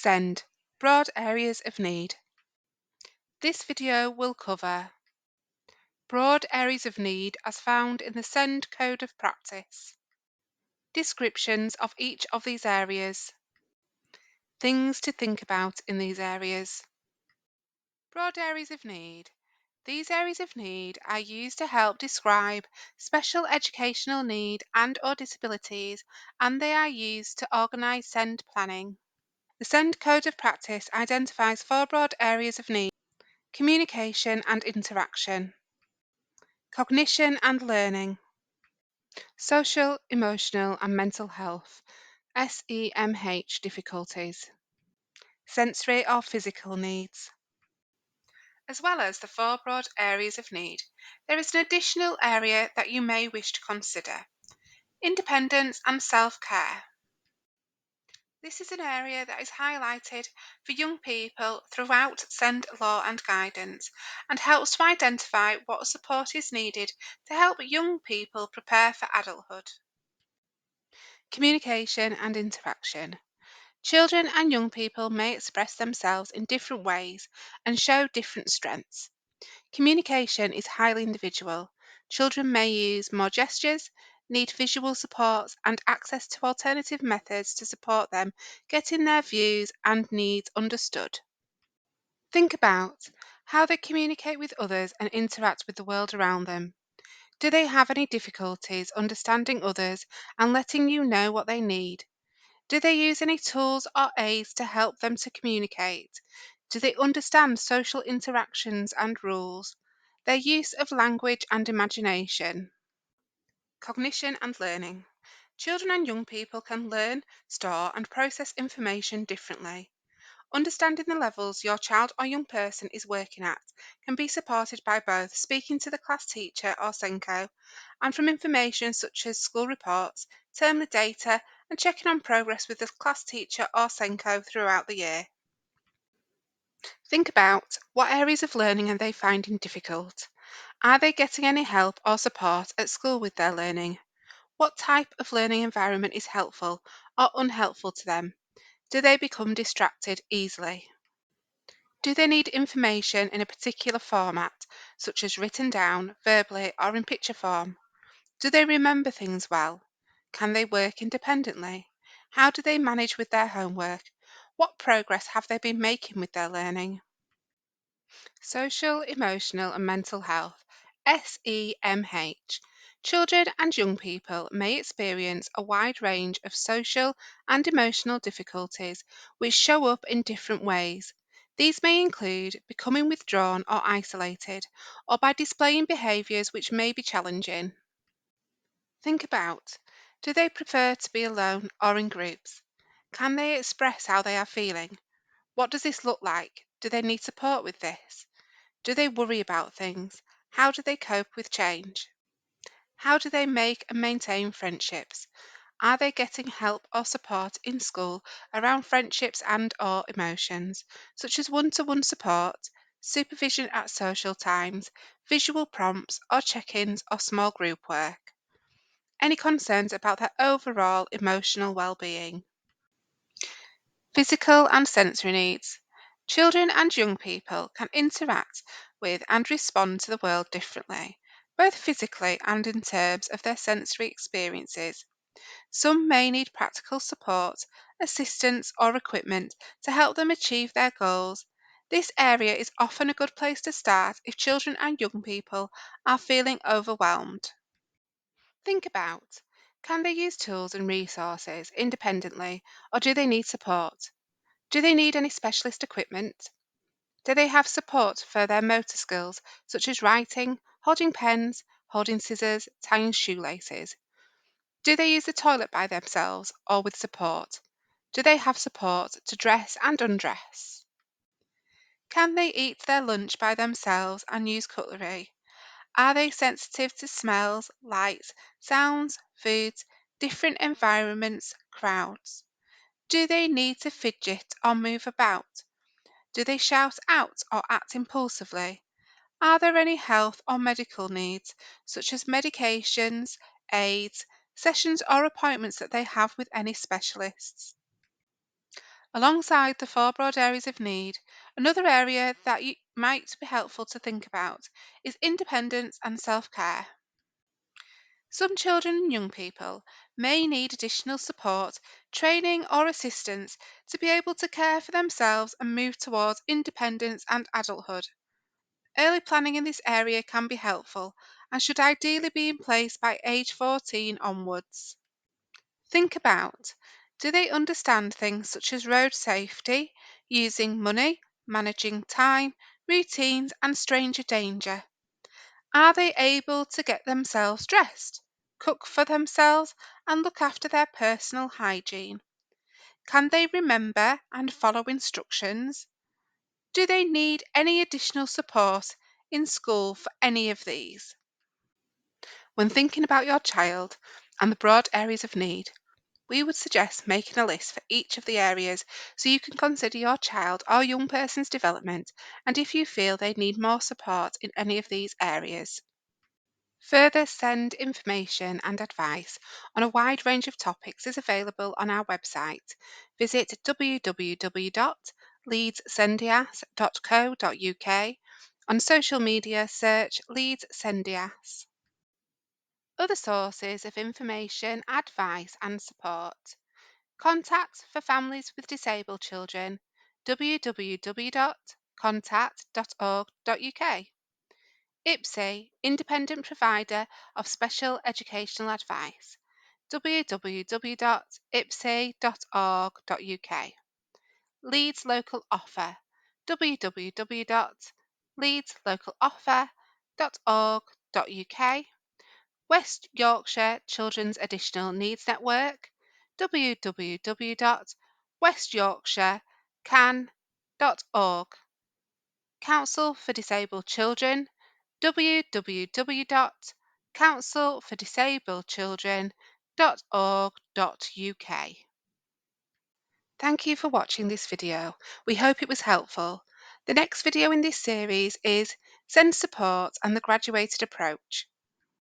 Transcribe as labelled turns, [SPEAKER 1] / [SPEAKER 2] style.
[SPEAKER 1] SEND, broad areas of need. This video will cover broad areas of need as found in the SEND Code of Practice, descriptions of each of these areas, things to think about in these areas. Broad areas of need. These areas of need are used to help describe special educational need and/or disabilities, and they are used to organise SEND planning. The SEND Code of Practice identifies four broad areas of need: communication and interaction, cognition and learning, social, emotional and mental health, SEMH difficulties, sensory or physical needs. As well as the four broad areas of need, there is an additional area that you may wish to consider: independence and self-care. This is an area that is highlighted for young people throughout SEND law and guidance and helps to identify what support is needed to help young people prepare for adulthood. Communication and interaction. Children and young people may express themselves in different ways and show different strengths. Communication is highly individual. Children may use more gestures, need visual supports, and access to alternative methods to support them getting their views and needs understood. Think about how they communicate with others and interact with the world around them. Do they have any difficulties understanding others and letting you know what they need? Do they use any tools or aids to help them to communicate? Do they understand social interactions and rules? Their use of language and imagination. Cognition and learning. Children and young people can learn, store, and process information differently. Understanding the levels your child or young person is working at can be supported by both speaking to the class teacher or SENCO and from information such as school reports, termly data, and checking on progress with the class teacher or SENCO throughout the year. Think about what areas of learning are they finding difficult? Are they getting any help or support at school with their learning? What type of learning environment is helpful or unhelpful to them? Do they become distracted easily? Do they need information in a particular format, such as written down, verbally, or in picture form? Do they remember things well? Can they work independently? How do they manage with their homework? What progress have they been making with their learning? Social, emotional, and mental health, SEMH. Children and young people may experience a wide range of social and emotional difficulties which show up in different ways. These may include becoming withdrawn or isolated, or by displaying behaviours which may be challenging. Think about, do they prefer to be alone or in groups? Can they express how they are feeling? What does this look like? Do they need support with this? Do they worry about things? How do they cope with change? How do they make and maintain friendships? Are they getting help or support in school around friendships and/or emotions, such as one-to-one support, supervision at social times, visual prompts or check-ins or small group work? Any concerns about their overall emotional well-being? Physical and sensory needs. Children and young people can interact with and respond to the world differently, both physically and in terms of their sensory experiences. Some may need practical support, assistance, or equipment to help them achieve their goals. This area is often a good place to start if children and young people are feeling overwhelmed. Think about, can they use tools and resources independently, or do they need support? Do they need any specialist equipment? Do they have support for their motor skills, such as writing, holding pens, holding scissors, tying shoelaces? Do they use the toilet by themselves or with support? Do they have support to dress and undress? Can they eat their lunch by themselves and use cutlery? Are they sensitive to smells, lights, sounds, foods, different environments, crowds? Do they need to fidget or move about? Do they shout out or act impulsively? Are there any health or medical needs, such as medications, aids, sessions or appointments that they have with any specialists? Alongside the four broad areas of need, another area that might be helpful to think about is independence and self care. Some children and young people may need additional support, training, or assistance to be able to care for themselves and move towards independence and adulthood. Early planning in this area can be helpful and should ideally be in place by age 14 onwards. Think about, do they understand things such as road safety, using money, managing time, routines, and stranger danger? Are they able to get themselves dressed, cook for themselves, and look after their personal hygiene? Can they remember and follow instructions? Do they need any additional support in school for any of these? When thinking about your child and the broad areas of need, we would suggest making a list for each of the areas so you can consider your child or young person's development and if you feel they need more support in any of these areas. Further SEND information and advice on a wide range of topics is available on our website. Visit www.leedssendias.co.uk. On social media, search Leeds Sendias. Other sources of information, advice, and support. Contact for families with disabled children www.contact.org.uk. IPSE, independent provider of special educational advice www.ipse.org.uk. Leeds Local Offer www.leedslocaloffer.org.uk. West Yorkshire Children's Additional Needs Network www.westyorkshirecan.org. Council for Disabled Children www.councilfordisabledchildren.org.uk. Thank you for watching this video. We hope it was helpful. The next video in this series is SEND Support and the Graduated Approach.